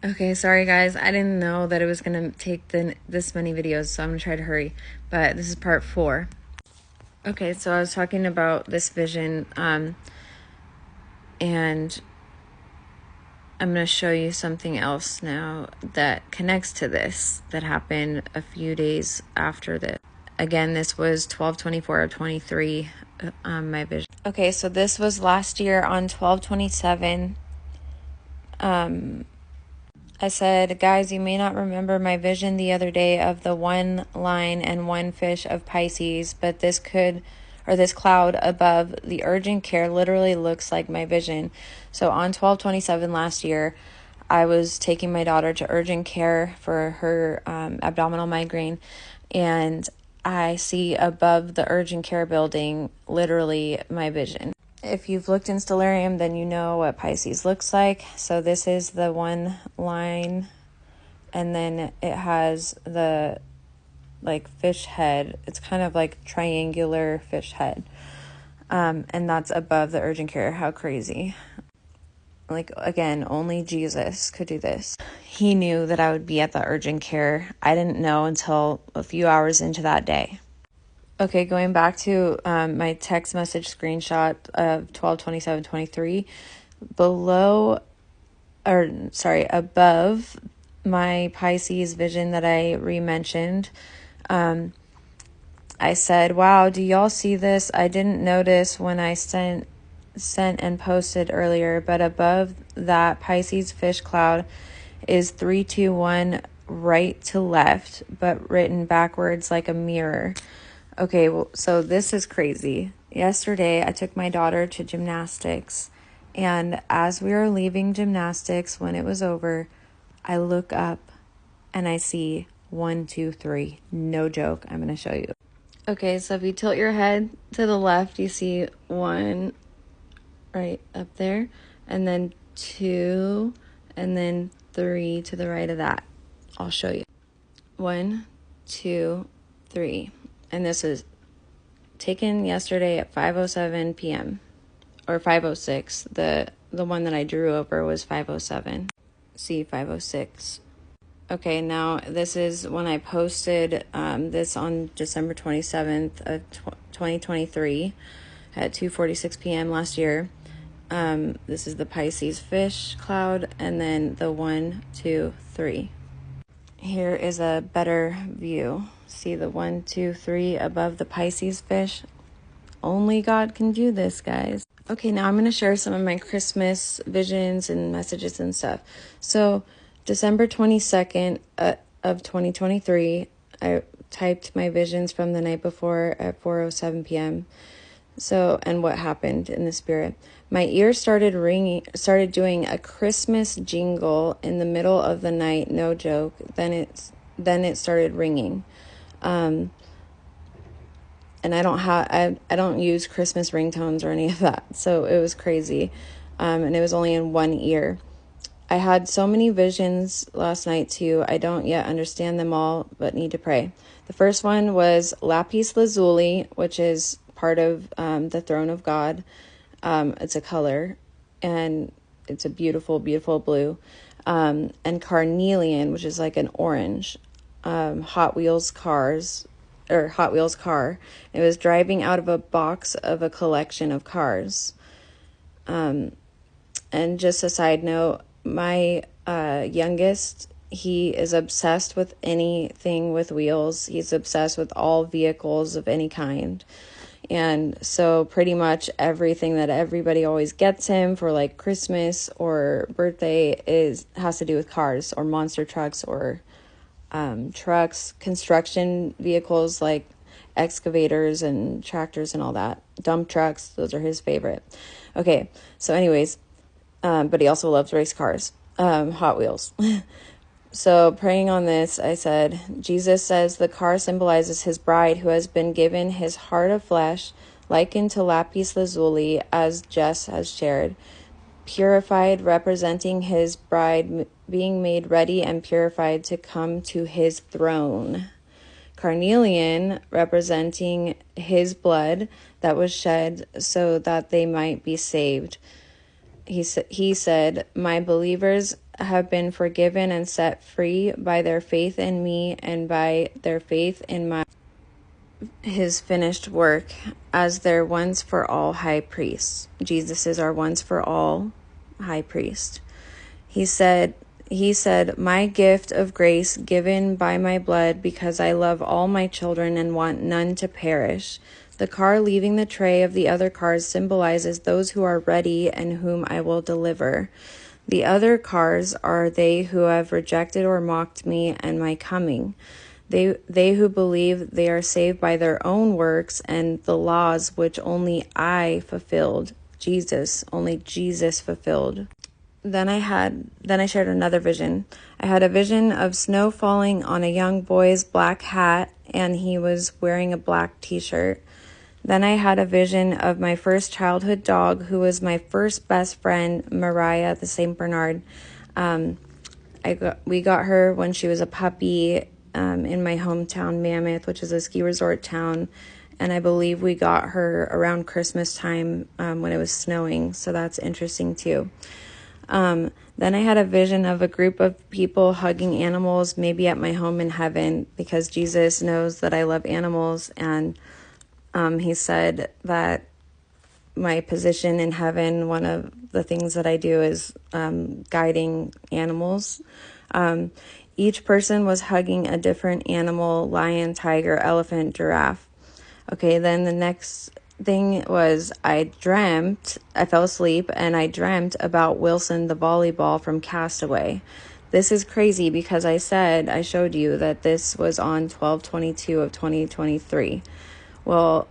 Okay, sorry guys. I didn't know that it was going to take this many videos, so I'm going to try to hurry. But this is part 4. Okay, so I was talking about this vision, and I'm going to show you something else now that connects to this that happened a few days after this. Again, this was 12/24 of 23, my vision. Okay, so this was last year on 12/27. I said, guys, you may not remember my vision the other day of the one line and one fish of Pisces, but this cloud above the urgent care literally looks like my vision. So on 12/27 last year, I was taking my daughter to urgent care for her abdominal migraine, and I see above the urgent care building literally my vision. If you've looked in Stellarium, then you know what Pisces looks like. So this is the one line, and then it has the fish head. It's kind of like triangular fish head. And that's above the urgent care. How crazy. Again, only Jesus could do this. He knew that I would be at the urgent care. I didn't know until a few hours into that day. Okay, going back to my text message screenshot of 12/27/23, above my Pisces vision that I re-mentioned, I said, wow, do y'all see this? I didn't notice when I sent and posted earlier, but above that Pisces fish cloud is 321 right to left, but written backwards like a mirror. Okay, well, so this is crazy. Yesterday, I took my daughter to gymnastics, and as we were leaving gymnastics, when it was over, I look up and I see 1, 2, 3. No joke. I'm going to show you. Okay, so if you tilt your head to the left, you see 1 right up there, and then 2, and then 3 to the right of that. I'll show you. 1, 2, 3. And this is taken yesterday at 5:07 p.m. or 5:06. The one that I drew over was 5:07. See, 5:06. Okay, now this is when I posted this on December 27th of 2023 at 2:46 p.m. last year. This is the Pisces fish cloud, and then the 1, 2, 3. Here is a better view. See the 1, 2, 3 above the Pisces fish? Only God can do this, guys. Okay, now I'm going to share some of my Christmas visions and messages and stuff. So, December 22nd of 2023, I typed my visions from the night before at 4:07 p.m. So, and what happened in the spirit. My ears started doing a Christmas jingle in the middle of the night, no joke. Then it started ringing. And I don't use Christmas ringtones or any of that. So it was crazy. And it was only in one ear. I had so many visions last night too. I don't yet understand them all, but need to pray. The first one was lapis lazuli, which is part of the throne of God. It's a color, and it's a beautiful, beautiful blue. And carnelian, which is like an orange. Hot Wheels car. It was driving out of a box of a collection of cars. And just a side note, my youngest, he is obsessed with anything with wheels. He's obsessed with all vehicles of any kind. And so pretty much everything that everybody always gets him for like Christmas or birthday has to do with cars or monster trucks or trucks, construction vehicles like excavators and tractors and all that. Dump trucks, those are his favorite. Okay, so anyways, but he also loves race cars, Hot Wheels. So praying on this, I said, Jesus says the car symbolizes his bride who has been given his heart of flesh, likened to lapis lazuli, as Jess has shared, purified, representing his bride being made ready and purified to come to his throne. Carnelian, representing his blood that was shed so that they might be saved. He said, my believers have been forgiven and set free by their faith in me and by their faith in his finished work as their once for all high priest. Jesus is our once for all high priest. He said, my gift of grace given by my blood, because I love all my children and want none to perish. The car leaving the tray of the other cars symbolizes those who are ready and whom I will deliver. The other cars are they who have rejected or mocked me and my coming. They who believe they are saved by their own works and the laws which only I fulfilled. Only Jesus fulfilled. Then I shared another vision. I had a vision of snow falling on a young boy's black hat, and he was wearing a black t-shirt. Then I had a vision of my first childhood dog, who was my first best friend, Mariah, the Saint Bernard. We got her when she was a puppy in my hometown, Mammoth, which is a ski resort town. And I believe we got her around Christmas time when it was snowing. So that's interesting too. Then I had a vision of a group of people hugging animals, maybe at my home in heaven, because Jesus knows that I love animals. And he said that my position in heaven, one of the things that I do is guiding animals. Each person was hugging a different animal: lion, tiger, elephant, giraffe. Okay, then the next thing was I fell asleep and I dreamt about Wilson the volleyball from Castaway. This is crazy because I showed you that this was on 12/22 of 2023. Well,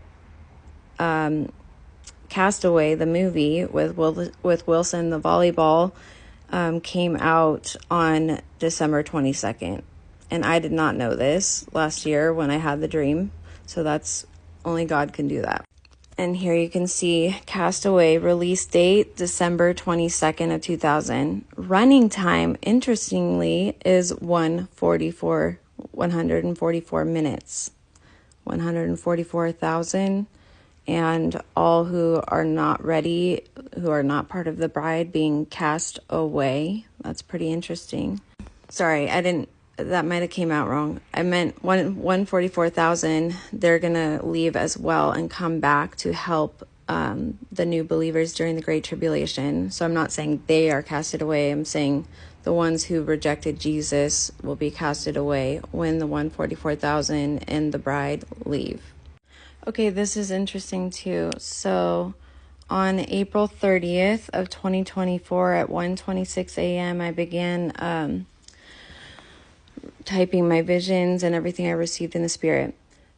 Castaway, the movie with Wilson the volleyball, came out on December 22nd. And I did not know this last year when I had the dream. So that's only God can do that. And here you can see Castaway, release date December 22nd of 2000. Running time, interestingly, is 144 minutes. 144,000. And all who are not ready, who are not part of the bride, being cast away. That's pretty interesting. Sorry, that might have came out wrong. I meant 144,000. They're going to leave as well and come back to help the new believers during the Great Tribulation. So I'm not saying they are casted away. I'm saying the ones who rejected Jesus will be casted away when the 144,000 and the bride leave. Okay, this is interesting too. So on April 30th of 2024 at 1:26 a.m., I began typing my visions and everything I received in the Spirit.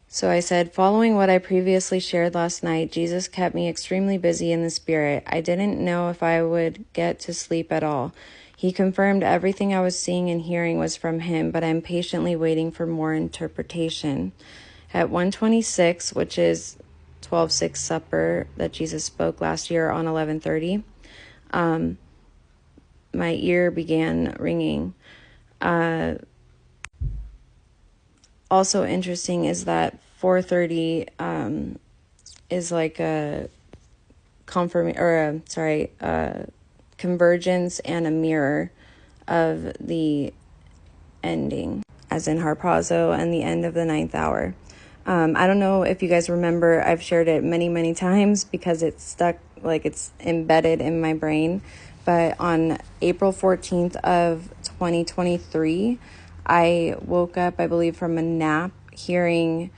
So I said, following what I previously shared last night, Jesus kept me extremely busy in the Spirit. I didn't know if I would get to sleep at all. He confirmed everything I was seeing and hearing was from him, but I'm patiently waiting for more interpretation. At 1:26, which is 12:6 supper that Jesus spoke last year on 11:30, my ear began ringing. Also interesting is that 4:30 is like a convergence and a mirror of the ending, as in harpazo, and the end of the 9th hour. I don't know if you guys remember, I've shared it many, many times because it's stuck, like it's embedded in my brain. But on April 14th of 2023, I woke up, I believe, from a nap, hearing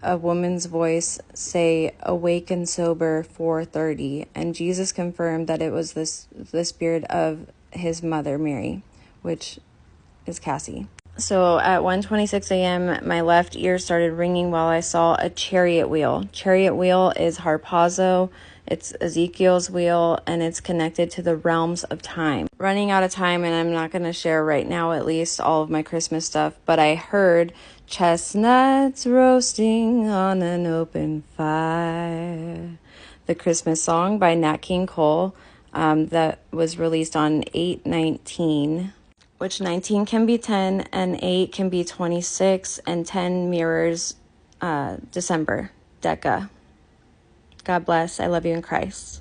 a woman's voice say, "Awake and sober, 4:30." And Jesus confirmed that it was the spirit of his mother, Mary, which is Cassie. So at 1:26 a.m., my left ear started ringing while I saw a chariot wheel. Chariot wheel is harpazo. It's Ezekiel's wheel, and it's connected to the realms of time. Running out of time, and I'm not going to share right now, at least, all of my Christmas stuff, but I heard chestnuts roasting on an open fire. The Christmas song by Nat King Cole that was released on 8/19. Which 19 can be 10 and 8 can be 26 and 10 mirrors December. Deca. God bless. I love you in Christ.